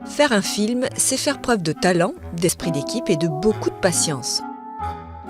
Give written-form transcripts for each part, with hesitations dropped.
Faire un film, c'est faire preuve de talent, d'esprit d'équipe et de beaucoup de patience.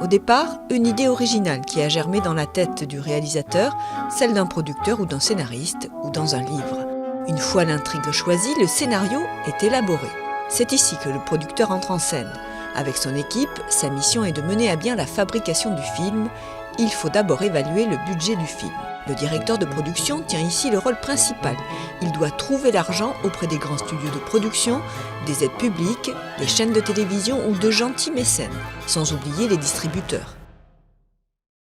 Au départ, une idée originale qui a germé dans la tête du réalisateur, celle d'un producteur ou d'un scénariste ou dans un livre. Une fois l'intrigue choisie, le scénario est élaboré. C'est ici que le producteur entre en scène. Avec son équipe, sa mission est de mener à bien la fabrication du film. Il faut d'abord évaluer le budget du film. Le directeur de production tient ici le rôle principal. Il doit trouver l'argent auprès des grands studios de production, des aides publiques, des chaînes de télévision ou de gentils mécènes, sans oublier les distributeurs.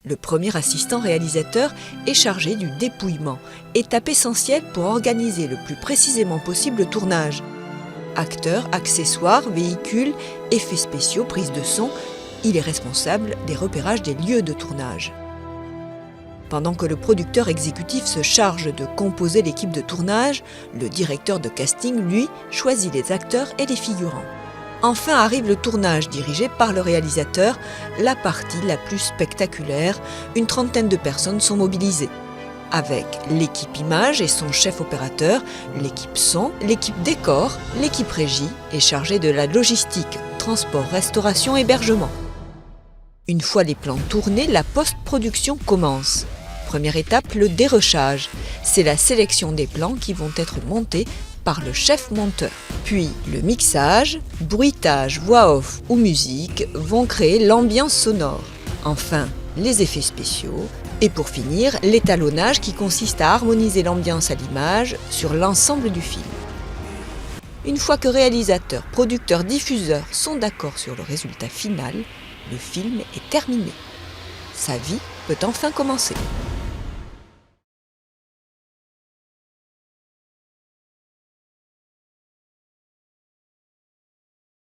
Le premier assistant réalisateur est chargé du dépouillement, étape essentielle pour organiser le plus précisément possible le tournage. Acteurs, accessoires, véhicules, effets spéciaux, prise de son, il est responsable des repérages des lieux de tournage. Pendant que le producteur exécutif se charge de composer l'équipe de tournage, le directeur de casting, lui, choisit les acteurs et les figurants. Enfin arrive le tournage dirigé par le réalisateur, la partie la plus spectaculaire. Une trentaine de personnes sont mobilisées. Avec l'équipe image et son chef opérateur, l'équipe son, l'équipe décor, l'équipe régie est chargée de la logistique, transport, restauration, hébergement. Une fois les plans tournés, la post-production commence. Première étape, le dérochage. C'est la sélection des plans qui vont être montés par le chef monteur. Puis le mixage, bruitage, voix off ou musique vont créer l'ambiance sonore. Enfin, les effets spéciaux. Et pour finir, l'étalonnage qui consiste à harmoniser l'ambiance à l'image sur l'ensemble du film. Une fois que réalisateurs, producteurs, diffuseurs sont d'accord sur le résultat final, le film est terminé. Sa vie peut enfin commencer.